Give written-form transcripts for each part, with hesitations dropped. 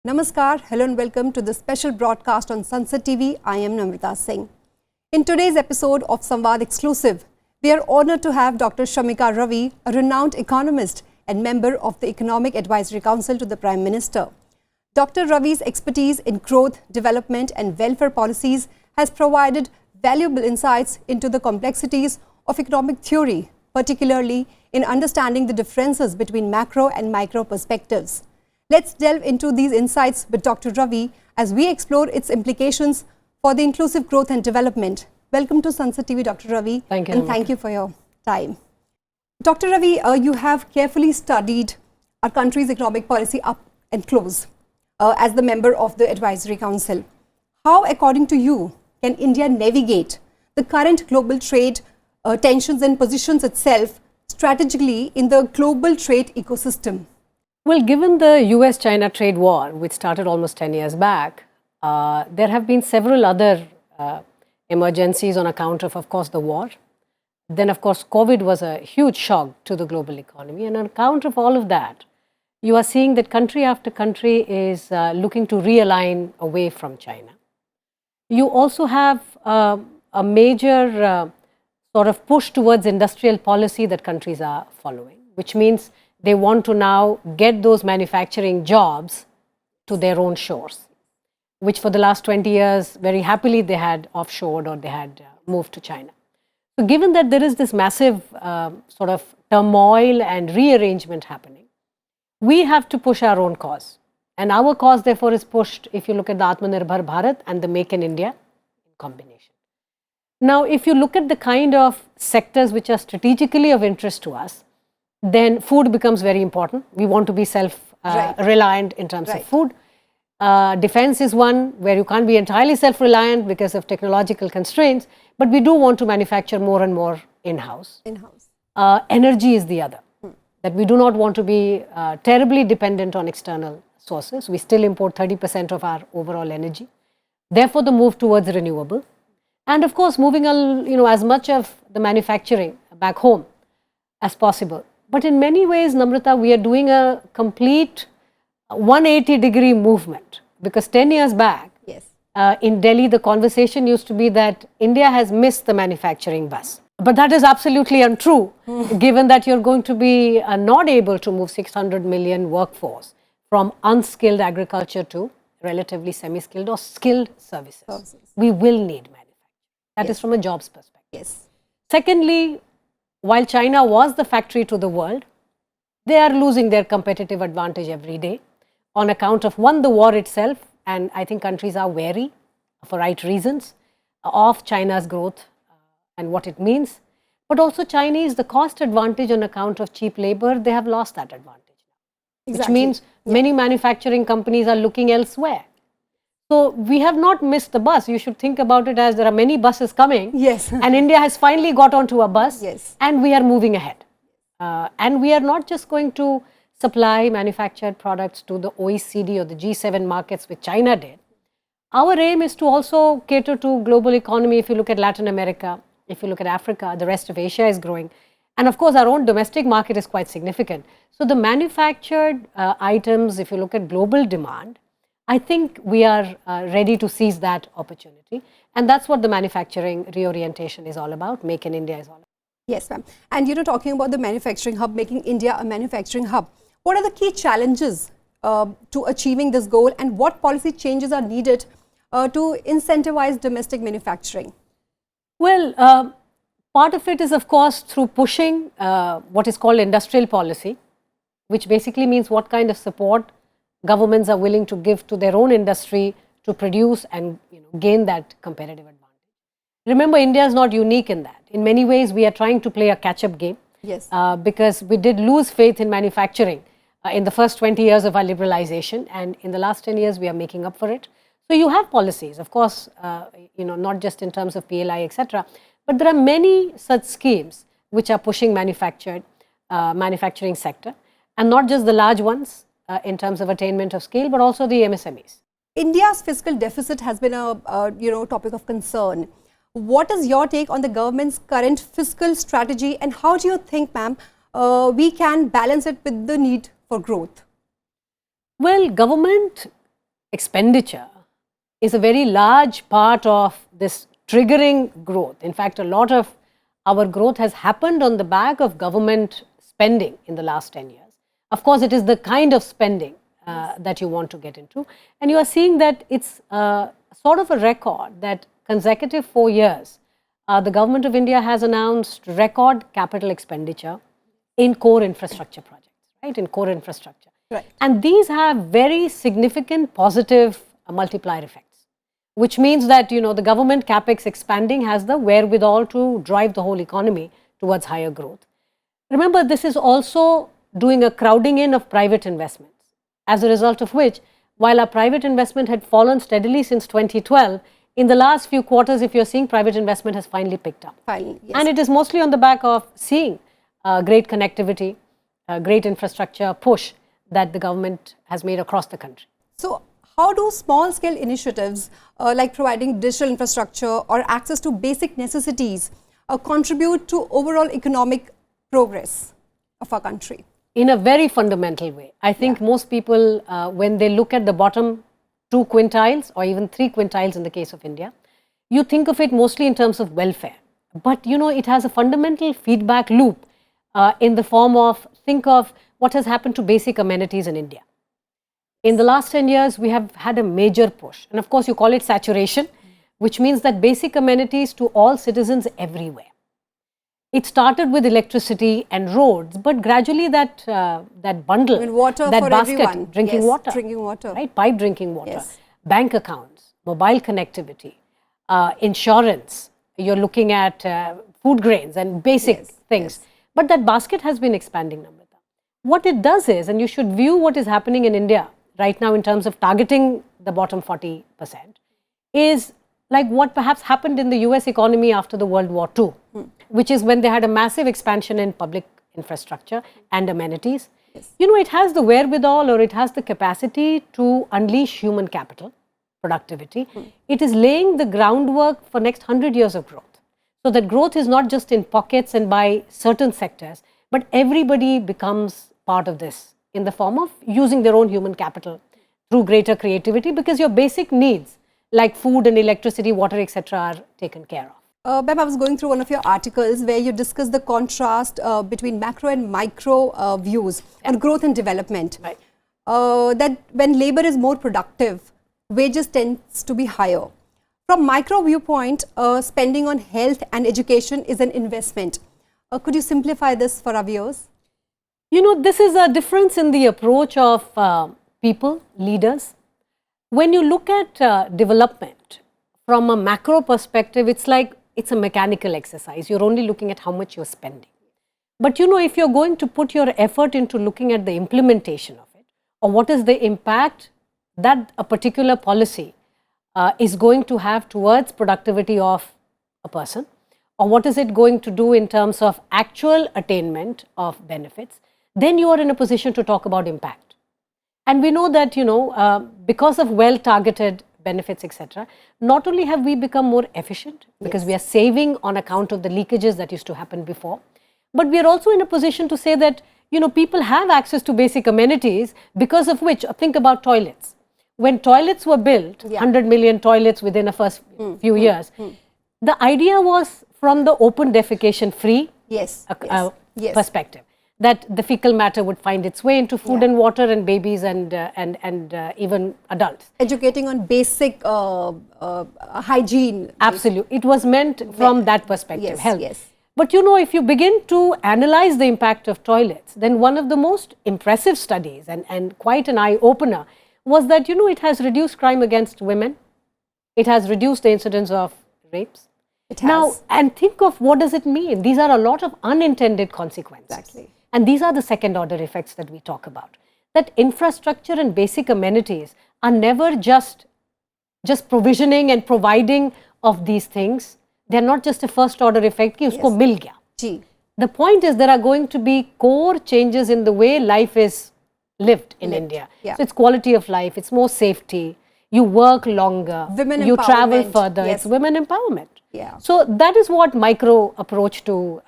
Namaskar, hello and welcome to the special broadcast on Sansad TV. I am Namrata Singh. In today's episode of Samvaad Exclusive, we are honored to have Dr. Shamika Ravi, a renowned economist and member of the Economic Advisory Council to the Prime Minister. Dr. Ravi's expertise in growth, development and welfare policies has provided valuable insights into the complexities of economic theory, particularly in understanding the differences between macro and micro perspectives. Let's delve into these insights with Dr. Ravi as we explore its implications for the inclusive growth and development. Welcome to Sansad TV, Dr. Ravi. Thank you. And thank you for your time. Dr. Ravi, you have carefully studied our country's economic policy up and close as the member of the Advisory Council. How, according to you, can India navigate the current global trade tensions and positions itself strategically in the global trade ecosystem? Well, given the US-China trade war, which started almost 10 years back, there have been several other emergencies on account of course, the war. Then, of course, COVID was a huge shock to the global economy. And on account of all of that, you are seeing that country after country is looking to realign away from China. You also have a major sort of push towards industrial policy that countries are following, which means they want to now get those manufacturing jobs to their own shores, which for the last 20 years, very happily they had offshored or they had moved to China. So given that there is this massive sort of turmoil and rearrangement happening, we have to push our own cause. And our cause therefore is pushed if you look at the Atmanirbhar Bharat and the Make in India combination. Now, if you look at the kind of sectors which are strategically of interest to us, then food becomes very important. We want to be self-reliant in terms of food. Defense is one where you can't be entirely self-reliant because of technological constraints, but we do want to manufacture more and more in-house. Energy is the other, that we do not want to be terribly dependent on external sources. We still import 30% of our overall energy. Therefore, the move towards renewable. And of course, moving as much of the manufacturing back home as possible. But in many ways, Namrata, we are doing a complete 180-degree movement, because 10 years back, in Delhi, the conversation used to be that India has missed the manufacturing bus. But that is absolutely untrue, given that you're going to be not able to move 600 million workforce from unskilled agriculture to relatively semi-skilled or skilled services. We will need manufacturing. That is from a jobs perspective. Secondly, while China was the factory to the world, they are losing their competitive advantage every day on account of, one, the war itself, and I think countries are wary, for right reasons, of China's growth and what it means. But also Chinese, the cost advantage on account of cheap labor, they have lost that advantage. Which means many manufacturing companies are looking elsewhere. So we have not missed the bus. You should think about it as there are many buses coming. And India has finally got onto a bus and we are moving ahead. And we are not just going to supply manufactured products to the OECD or the G7 markets, which China did. Our aim is to also cater to global economy. If you look at Latin America, if you look at Africa, the rest of Asia is growing. And of course, our own domestic market is quite significant. So the manufactured items, if you look at global demand, I think we are ready to seize that opportunity. And that's what the manufacturing reorientation is all about, Make in India is all about. Yes, ma'am. And talking about the manufacturing hub, making India a manufacturing hub, what are the key challenges to achieving this goal, and what policy changes are needed to incentivize domestic manufacturing? Well, part of it is, of course, through pushing what is called industrial policy, which basically means what kind of support governments are willing to give to their own industry to produce and gain that competitive advantage. Remember, India is not unique in that. In many ways, we are trying to play a catch-up game because we did lose faith in manufacturing in the first 20 years of our liberalization, and in the last 10 years, we are making up for it. So you have policies, of course, not just in terms of PLI, etc., but there are many such schemes which are pushing manufacturing sector, and not just the large ones in terms of attainment of scale, but also the MSMEs. India's fiscal deficit has been a topic of concern. What is your take on the government's current fiscal strategy, and how do you think, ma'am, we can balance it with the need for growth? Well, government expenditure is a very large part of this triggering growth. In fact, a lot of our growth has happened on the back of government spending in the last 10 years. Of course, it is the kind of spending that you want to get into. And you are seeing that it's sort of a record that consecutive 4 years, the government of India has announced record capital expenditure in core infrastructure projects, right? In core infrastructure. Right. And these have very significant positive multiplier effects, which means that, you know, the government capex expanding has the wherewithal to drive the whole economy towards higher growth. Remember, this is also doing a crowding in of private investments, as a result of which, while our private investment had fallen steadily since 2012, in the last few quarters, if you're seeing, private investment has finally picked up. Finally, yes. And it is mostly on the back of seeing great connectivity, great infrastructure push that the government has made across the country. So, how do small scale initiatives like providing digital infrastructure or access to basic necessities contribute to overall economic progress of our country? In a very fundamental way. I think most people, when they look at the bottom 2 quintiles or even 3 quintiles in the case of India, you think of it mostly in terms of welfare. But, you know, it has a fundamental feedback loop in the form of, think of what has happened to basic amenities in India. In the last 10 years, we have had a major push. And of course, you call it saturation, which means that basic amenities to all citizens everywhere. It started with electricity and roads, but gradually that bundle, I mean, water that for basket, everyone. drinking Yes, water, drinking water, right? Pipe drinking water, yes. Bank accounts, mobile connectivity, insurance. You're looking at food grains and basic things. Yes. But that basket has been expanding, Namrata. What it does is, and you should view what is happening in India right now in terms of targeting the bottom 40%, is like what perhaps happened in the US economy after the World War II, which is when they had a massive expansion in public infrastructure and amenities. Yes. You know, it has the wherewithal or it has the capacity to unleash human capital, productivity. It is laying the groundwork for next 100 years of growth. So that growth is not just in pockets and by certain sectors, but everybody becomes part of this in the form of using their own human capital through greater creativity, because your basic needs like food and electricity, water, etc. are taken care of. Ma'am, I was going through one of your articles where you discussed the contrast between macro and micro views on growth and development. Right. That when labor is more productive, wages tends to be higher. From micro viewpoint, spending on health and education is an investment. Could you simplify this for our viewers? You know, this is a difference in the approach of people, leaders. When you look at development from a macro perspective, it's like it's a mechanical exercise. You're only looking at how much you're spending. But you know, if you're going to put your effort into looking at the implementation of it, or what is the impact that a particular policy is going to have towards productivity of a person, or what is it going to do in terms of actual attainment of benefits, then you are in a position to talk about impact. And we know that, you know, because of well-targeted benefits, etc., not only have we become more efficient, because we are saving on account of the leakages that used to happen before, but we are also in a position to say that, you know, people have access to basic amenities, because of which, think about toilets. When toilets were built, 100 million toilets within the first few years, the idea was from the open defecation free perspective, that the fecal matter would find its way into food and water and babies and even adults. Educating on basic hygiene. Absolutely. It was meant from that perspective, health. Yes. But you know, if you begin to analyze the impact of toilets, then one of the most impressive studies and quite an eye-opener was that, you know, it has reduced crime against women. It has reduced the incidence of rapes. It has. Now, and think of what does it mean? These are a lot of unintended consequences. Exactly. And these are the second order effects that we talk about. That infrastructure and basic amenities are never just provisioning and providing of these things. They're not just a first order effect ki usko mil gaya. The point is there are going to be core changes in the way life is lived in India. So it's quality of life, it's more safety, you work longer, you travel further, it's women empowerment. So that is what micro approach to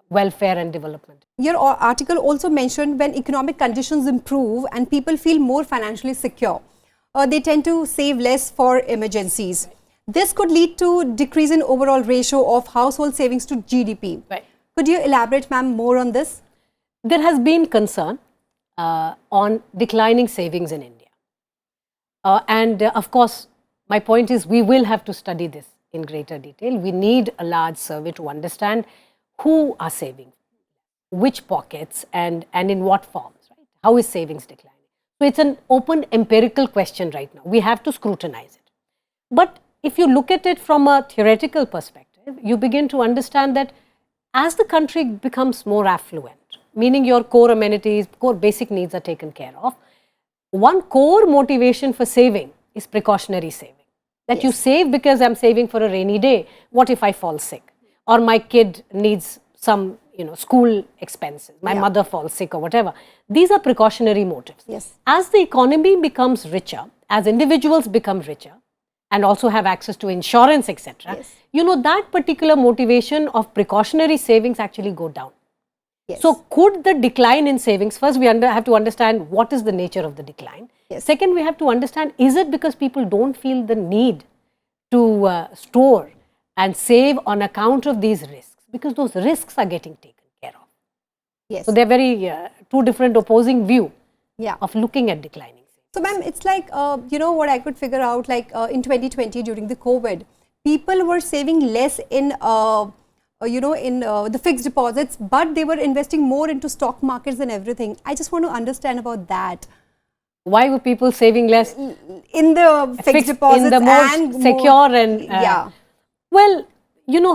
welfare and development. Your article also mentioned when economic conditions improve and people feel more financially secure. they tend to save less for emergencies. This could lead to decrease in overall ratio of household savings to GDP. Right. Could you elaborate, ma'am, more on this? There has been concern on declining savings in India. Of course, my point is we will have to study this in greater detail. We need a large survey to understand who are saving, which pockets and in what forms, right? How is savings declining? So it's an open empirical question right now. We have to scrutinize it. But if you look at it from a theoretical perspective, you begin to understand that as the country becomes more affluent, meaning your core amenities, core basic needs are taken care of, one core motivation for saving is precautionary saving. That you save because I'm saving for a rainy day. What if I fall sick? Or my kid needs some school expenses. My mother falls sick or whatever. These are precautionary motives. Yes. As the economy becomes richer, as individuals become richer, and also have access to insurance, etc., that particular motivation of precautionary savings actually go down. Yes. So, could the decline in savings, first we have to understand what is the nature of the decline. Yes. Second, we have to understand, is it because people don't feel the need to store and save on account of these risks? Because those risks are getting taken care of. Yes. So, they are very two different opposing view of looking at declining. So, ma'am, it's like, what I could figure out, like in 2020 during the COVID, people were saving less in, the fixed deposits, but they were investing more into stock markets and everything. I just want to understand about that. Why were people saving less? In the fixed deposits in the more and secure more, and... Well,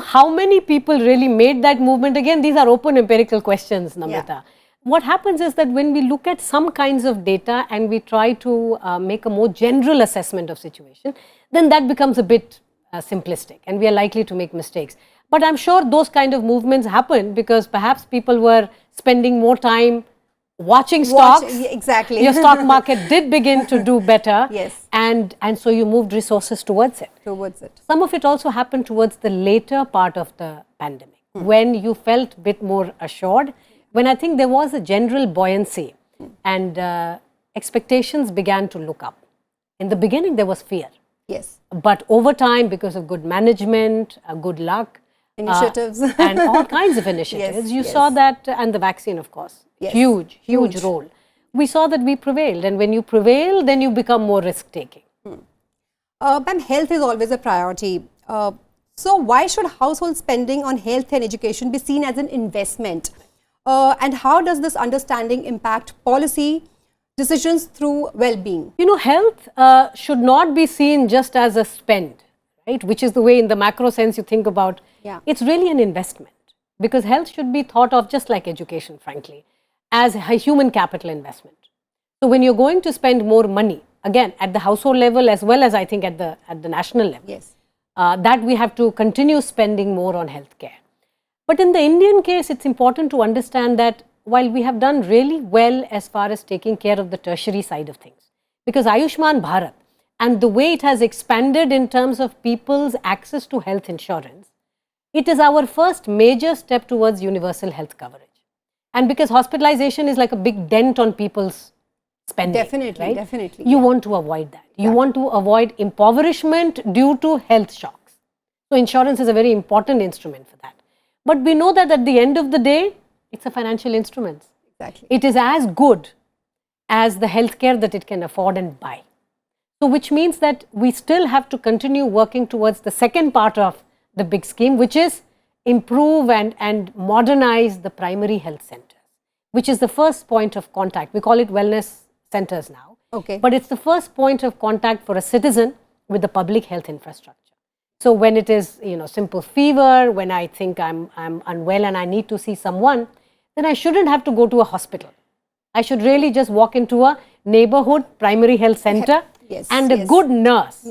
how many people really made that movement? Again, these are open empirical questions, Namrata. Yeah. What happens is that when we look at some kinds of data and we try to make a more general assessment of situation, then that becomes a bit simplistic and we are likely to make mistakes. But I'm sure those kind of movements happen because perhaps people were spending more time watching stocks. Exactly. Your stock market did begin to do better. Yes. And so you moved resources towards it. Some of it also happened towards the later part of the pandemic, when you felt a bit more assured, when I think there was a general buoyancy and expectations began to look up. In the beginning, there was fear. Yes. But over time, because of good management, good luck, initiatives, and all kinds of initiatives, you saw that, and the vaccine, of course, huge role. We saw that we prevailed, and when you prevail, then you become more risk-taking. Ma'am, health is always a priority. So why should household spending on health and education be seen as an investment? And how does this understanding impact policy decisions through well-being? Health should not be seen just as a spend, right? Which is the way in the macro sense you think about. Yeah. It's really an investment because health should be thought of just like education, frankly, as a human capital investment. So when you're going to spend more money, again, at the household level as well as I think at the national level, that we have to continue spending more on healthcare. But in the Indian case, it's important to understand that while we have done really well as far as taking care of the tertiary side of things, because Ayushman Bharat and the way it has expanded in terms of people's access to health insurance, it is our first major step towards universal health coverage. And because hospitalization is like a big dent on people's spending. Definitely, right? definitely. You want to avoid that. You want to avoid impoverishment due to health shocks. So insurance is a very important instrument for that. But we know that at the end of the day, it's a financial instrument. Exactly. It is as good as the healthcare that it can afford and buy. So which means that we still have to continue working towards the second part of the big scheme, which is improve and modernize the primary health centers, which is the first point of contact. We call it wellness centers now. Okay. But it's the first point of contact for a citizen with the public health infrastructure. So when it is, simple fever, when I think I'm unwell and I need to see someone, then I shouldn't have to go to a hospital. I should really just walk into a neighborhood primary health center and a good nurse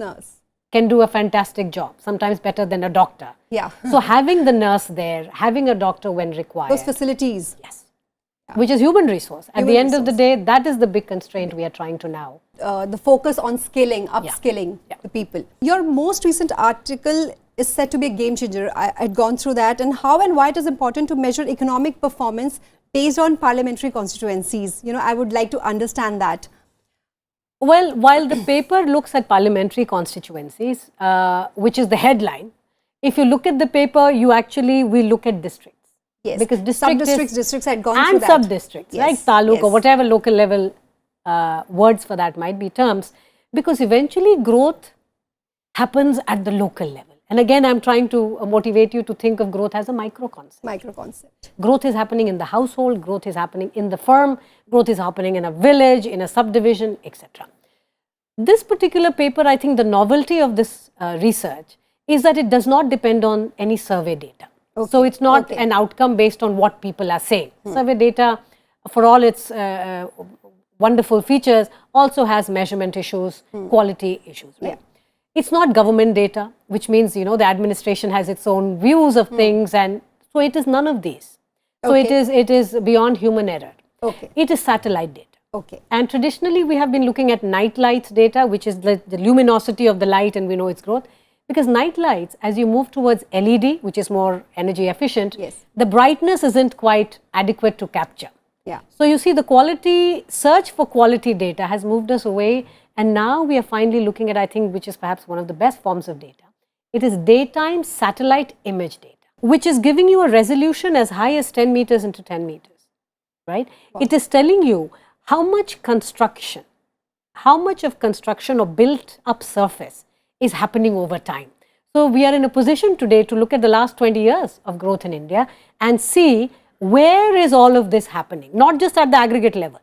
can do a fantastic job, sometimes better than a doctor. Yeah. So having the nurse there, having a doctor when required. Those facilities. Yes. Yeah. Which is human resource. At the end of the day, that is the big constraint we are trying to now. The focus on skilling, upskilling the people. Your most recent article is said to be a game changer. I had gone through that, and how and why it is important to measure economic performance based on parliamentary constituencies. I would like to understand that. Well, while the paper looks at parliamentary constituencies, which is the headline, if you look at the paper, we look at districts. Yes. Because districts had gone through that. And sub-districts, Yes. like taluk Yes. or whatever local level words for that might be terms, because eventually growth happens at the local level. And again, I'm trying to motivate you to think of growth as a micro concept. Micro concept. Growth is happening in the household, growth is happening in the firm, growth is happening in a village, in a subdivision, etc. This particular paper, I think the novelty of this research is that it does not depend on any survey data. Okay. So it's not an outcome based on what people are saying. Survey data, for all its wonderful features, also has measurement issues, quality issues. Right? Yeah. It's not government data, which means, the administration has its own views of things, and so it is none of these. So it is beyond human error. Okay. It is satellite data. Okay. And traditionally, we have been looking at night lights data, which is the luminosity of the light, and we know its growth. Because night lights, as you move towards LED, which is more energy efficient, yes, the brightness isn't quite adequate to capture. Yeah. So you see, the search for quality data has moved us away, and now we are finally looking at, I think, which is perhaps one of the best forms of data. It is daytime satellite image data, which is giving you a resolution as high as 10 meters into 10 meters, right? Wow. It is telling you how much of construction or built up surface is happening over time. So we are in a position today to look at the last 20 years of growth in India and see where is all of this happening, not just at the aggregate level.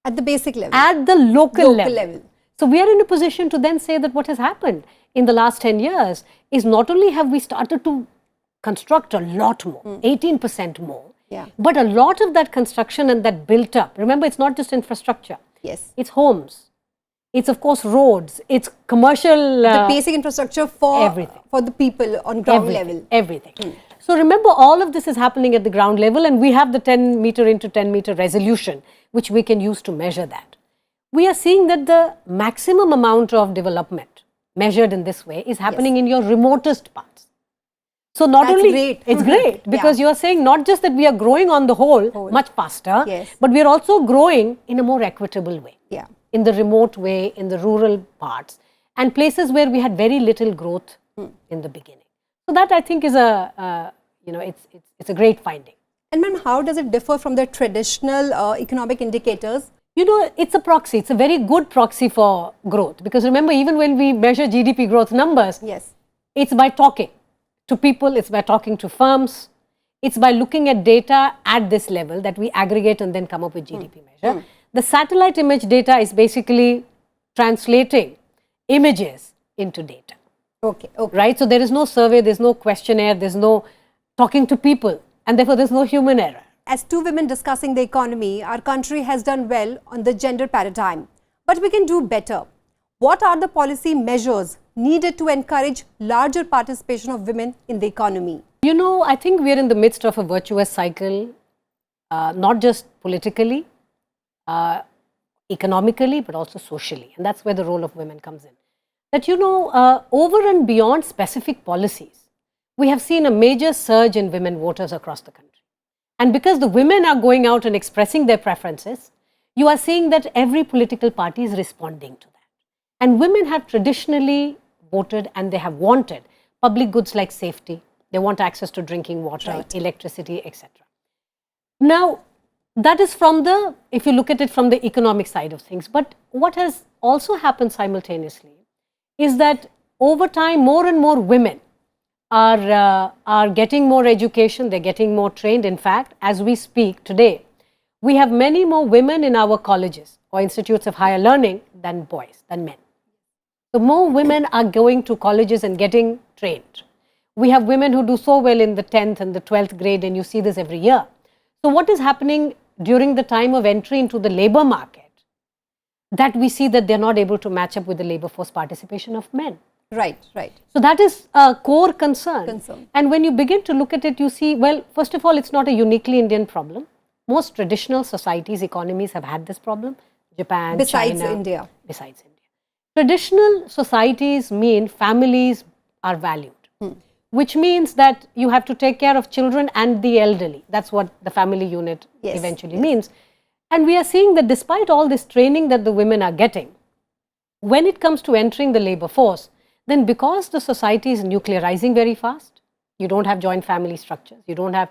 At the basic level. At the local level. So we are in a position to then say that what has happened in the last 10 years is not only have we started to construct a lot more, 18% more, but a lot of that construction and that built up. Remember, it's not just infrastructure. Yes. It's homes. It's, of course, roads. It's commercial. The basic infrastructure for everything. For the people on ground level. Everything. So remember, all of this is happening at the ground level, and we have the 10 meter into 10 meter resolution, which we can use to measure that. We are seeing that the maximum amount of development measured in this way is happening in your remotest parts. So not only great. It's great because you are saying not just that we are growing on the whole much faster, but we are also growing in a more equitable way. Yeah. In the remote way, in the rural parts, and places where we had very little growth in the beginning. So that, I think, is it's a great finding. And ma'am, how does it differ from the traditional economic indicators? It's a proxy. It's a very good proxy for growth, because remember, even when we measure GDP growth numbers, it's by talking to people, it's by talking to firms, it's by looking at data at this level that we aggregate and then come up with GDP measure. The satellite image data is basically translating images into data. Okay. Right? So there is no survey, there's no questionnaire, there's no talking to people, and therefore there's no human error. As two women discussing the economy, our country has done well on the gender paradigm, but we can do better. What are the policy measures needed to encourage larger participation of women in the economy? I think we are in the midst of a virtuous cycle, not just politically, economically, but also socially. And that's where the role of women comes in. That, over and beyond specific policies, we have seen a major surge in women voters across the country. And because the women are going out and expressing their preferences, you are seeing that every political party is responding to that. And women have traditionally voted and they have wanted public goods like safety. They want access to drinking water, electricity, etc. Now, that is if you look at it from the economic side of things. But what has also happened simultaneously is that over time, more and more women are getting more education, they're getting more trained. In fact, as we speak today, we have many more women in our colleges or institutes of higher learning than boys, than men. So more women are going to colleges and getting trained. We have women who do so well in the 10th and the 12th grade, and you see this every year. So what is happening during the time of entry into the labor market, that we see that they're not able to match up with the labor force participation of men. Right. So that is a core concern. And when you begin to look at it, you see, well, first of all, it's not a uniquely Indian problem. Most traditional societies, economies have had this problem. Japan, Besides China. India. Besides India. Traditional societies mean families are valued, which means that you have to take care of children and the elderly. That's what the family unit eventually means. And we are seeing that despite all this training that the women are getting, when it comes to entering the labor force, then because the society is nuclearizing very fast, you don't have joint family structures, you don't have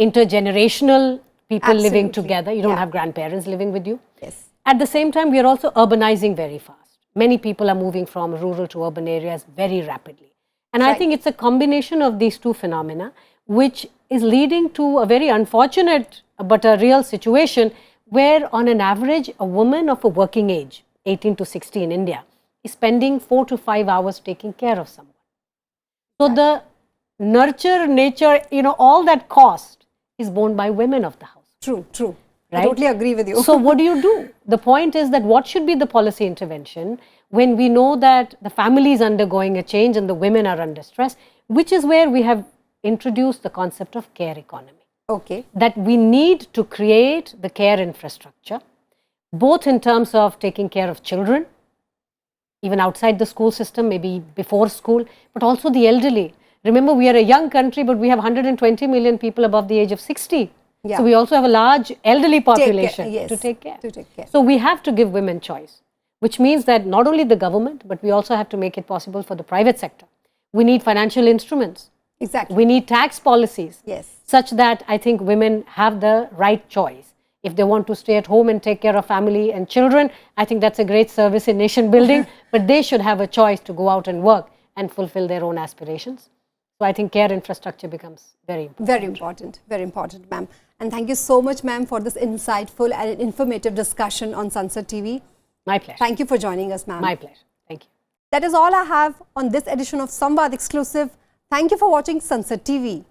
intergenerational people living together, you don't have grandparents living with you. Yes. At the same time, we are also urbanizing very fast. Many people are moving from rural to urban areas very rapidly. And I think it's a combination of these two phenomena which is leading to a very unfortunate but a real situation where on an average a woman of a working age, 18 to 60 in India, is spending 4 to 5 hours taking care of someone. So the nurture, nature, all that cost is borne by women of the house. True, true. Right? I totally agree with you. So what do? The point is that what should be the policy intervention when we know that the family is undergoing a change and the women are under stress, which is where we have introduced the concept of care economy. Okay. That we need to create the care infrastructure, both in terms of taking care of children, even outside the school system, maybe before school, but also the elderly. Remember, we are a young country, but we have 120 million people above the age of 60. Yeah. So we also have a large elderly population to take care. So we have to give women choice, which means that not only the government, but we also have to make it possible for the private sector. We need financial instruments. Exactly. We need tax policies. Yes. Such that I think women have the right choice. If they want to stay at home and take care of family and children, I think that's a great service in nation building, but they should have a choice to go out and work and fulfill their own aspirations. So I think care infrastructure becomes very important. Very important, ma'am. And thank you so much, ma'am, for this insightful and informative discussion on Sansad TV. My pleasure. Thank you for joining us, ma'am. My pleasure. Thank you. That is all I have on this edition of Samvaad Exclusive. Thank you for watching Sansad TV.